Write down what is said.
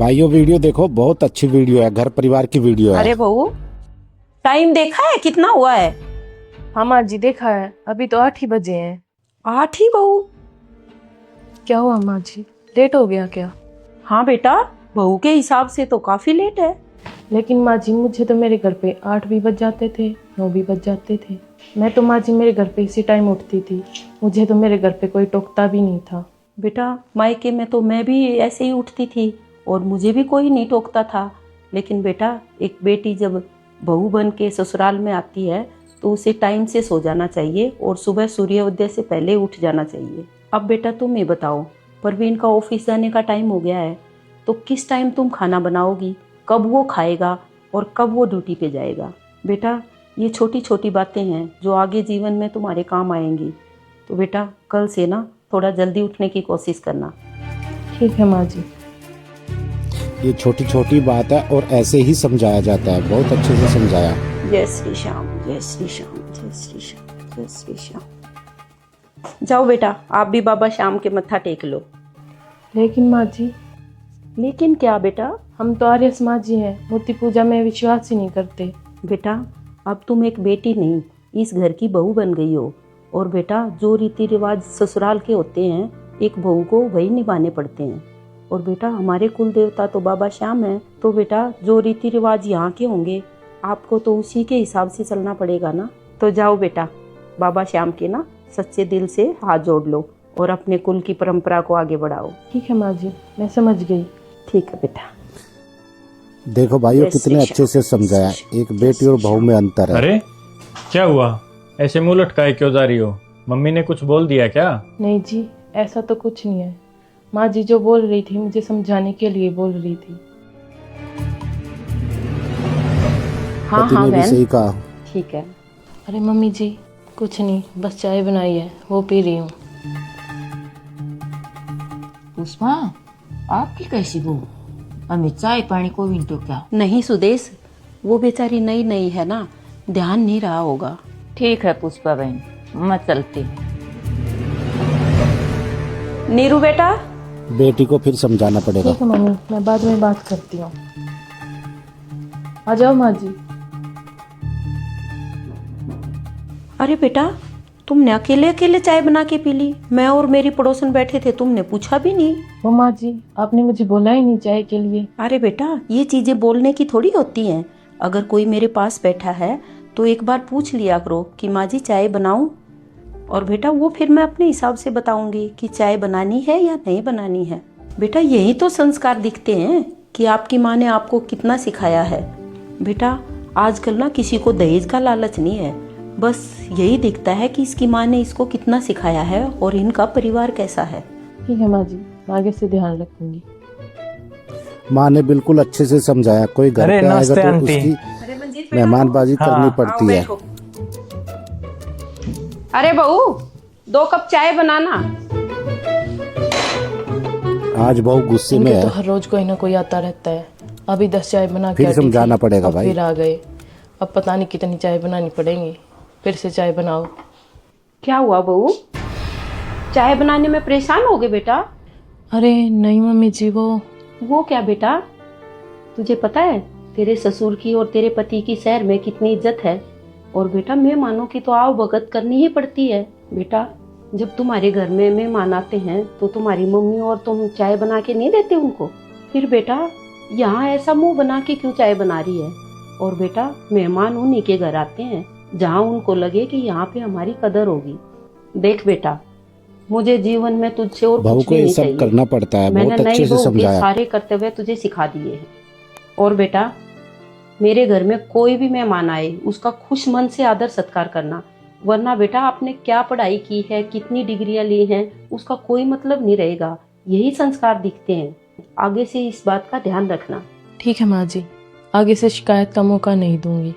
भाइयों वीडियो देखो, बहुत अच्छी वीडियो है, घर परिवार की वीडियो है। अरे बहू, टाइम देखा है कितना हुआ है? हाँ माँ जी देखा है, अभी तो 8 ही बजे हैं। 8 ही बहू? क्या हुआ माँ जी, लेट हो गया क्या? हाँ बेटा, बहू के हिसाब से तो काफी लेट है। लेकिन माँ जी मुझे तो मेरे घर पे 8 भी बज जाते थे, 9 भी बज जाते थे। मैं तो माँ जी मेरे घर पे इसी टाइम उठती थी, मुझे तो मेरे घर पे कोई टोकता भी नहीं था। बेटा मायके में तो मैं भी ऐसे ही उठती थी और मुझे भी कोई नहीं टोकता था। लेकिन बेटा, एक बेटी जब बहू बन के ससुराल में आती है तो उसे टाइम से सो जाना चाहिए और सुबह सूर्योदय से पहले उठ जाना चाहिए। अब बेटा तुम ये बताओ, परवीन का ऑफिस जाने का टाइम हो गया है, तो किस टाइम तुम खाना बनाओगी? कब वो खाएगा और कब वो ड्यूटी पे जाएगा? बेटा ये छोटी छोटी बातें हैं जो आगे जीवन में तुम्हारे काम आएंगी। तो बेटा कल से ना थोड़ा जल्दी उठने की कोशिश करना। ठीक है माँ जी। ये छोटी छोटी बात है और ऐसे ही समझाया जाता है, बहुत अच्छे से समझाया। जय श्री श्याम, जय श्री श्याम, जय श्री श्याम, जय श्री श्याम। जाओ बेटा, आप भी बाबा श्याम के मत्था टेक लो। लेकिन माँ जी, लेकिन क्या बेटा? हम तो आर्य समाजी हैं, मूर्ति पूजा में विश्वास ही नहीं करते। बेटा अब तुम एक बेटी नहीं, इस घर की बहू बन गई हो। और बेटा जो रीति रिवाज ससुराल के होते हैं, एक बहू को वही निभाने पड़ते हैं। और बेटा हमारे कुल देवता तो बाबा श्याम है, तो बेटा जो रीति रिवाज यहाँ के होंगे आपको तो उसी के हिसाब से चलना पड़ेगा ना। तो जाओ बेटा, बाबा श्याम के ना सच्चे दिल से हाथ जोड़ लो और अपने कुल की परंपरा को आगे बढ़ाओ। ठीक है माँ जी, मैं समझ गई। ठीक है बेटा। देखो भाइयों कितने अच्छे से समझाया, एक बेटी और बहू में अंतर है। अरे क्या हुआ, ऐसे मुंह लटकाए क्यों जा रही हो? मम्मी ने कुछ बोल दिया क्या? नहीं जी, ऐसा तो कुछ नहीं है। माँ जी जो बोल रही थी मुझे समझाने के लिए बोल रही थी। हाँ पति हाँ ने भी बहन, सही कहा। ठीक है। अरे मम्मी जी कुछ नहीं, बस चाय बनाई है वो पी रही हूँ। पुष्पा, आपकी कैसी बहू? हमें चाय पानी को भी तो क्या? नहीं सुदेश, वो बेचारी नई नई है ना, ध्यान नहीं रहा होगा। ठीक है पुष्पा बहन, मैं चलती। नीरू बेटा, बेटी को फिर समझाना पड़ेगा। ठीक है मम्मी, मैं बाद में बात करती हूँ। आ जाओ माँ जी। अरे बेटा तुमने अकेले अकेले चाय बना के पी ली, मैं और मेरी पड़ोसन बैठे थे, तुमने पूछा भी नहीं। वो माँ जी आपने मुझे बोला ही नहीं चाय के लिए। अरे बेटा ये चीजें बोलने की थोड़ी होती हैं। अगर कोई मेरे पास बैठा है तो एक बार पूछ लिया करो कि माँ जी चाय बनाऊं, और बेटा वो फिर मैं अपने हिसाब से बताऊंगी कि चाय बनानी है या नहीं बनानी है। बेटा यही तो संस्कार दिखते हैं कि आपकी माँ ने आपको कितना सिखाया है। बेटा आजकल ना किसी को दहेज का लालच नहीं है, बस यही दिखता है कि इसकी माँ ने इसको कितना सिखाया है और इनका परिवार कैसा है। ठीक है माँ जी, मैं आगे से ध्यान रखूंगी। माँ ने बिल्कुल अच्छे से समझाया, कोई घर अरे पे आएगा नमस्ते तो आंटी। उसकी मेहमानबाजी हाँ, करनी पड़ती है। अरे बहू 2 कप चाय बनाना। आज बहू गुस्से में इनके तो है, हर रोज कोई ना कोई आता रहता है। अभी 10 चाय बना के फिर हटी समझाना थी, पड़ेगा अब भाई। फिर आ गए। अब पता नहीं कितनी चाय बनानी पड़ेगी, फिर से चाय बनाओ। क्या हुआ बहू, चाय बनाने में परेशान हो गए बेटा? अरे नहीं मम्मी जी, वो क्या बेटा, तुझे पता है तेरे ससुर की और तेरे पति की शहर में कितनी इज्जत है, और बेटा मेहमानों की तो आओ भगत करनी ही पड़ती है। बेटा जब तुम्हारे घर में मेहमान आते हैं तो तुम्हारी मम्मी और तुम चाय बना के नहीं देते उनको? फिर बेटा यहाँ ऐसा मुंह बना के क्यों चाय बना रही है? और बेटा मेहमान उन्हीं के घर आते हैं जहाँ उनको लगे कि यहाँ पे हमारी कदर होगी। देख बेटा, मुझे जीवन में तुझसे और बहू कुछ को भी ये नहीं सब चाहिए। करना पड़ता है, मैंने बहुत नई अच्छे से बहू के समझाया। सारे कर्तव्य तुझे सिखा दिए हैं। और बेटा मेरे घर में कोई भी मेहमान आए उसका खुश मन से आदर सत्कार करना, वरना बेटा आपने क्या पढ़ाई की है, कितनी डिग्रियां ली हैं, उसका कोई मतलब नहीं रहेगा। यही संस्कार दिखते हैं। आगे से इस बात का ध्यान रखना। ठीक है माँ जी, आगे से शिकायत का मौका नहीं दूंगी।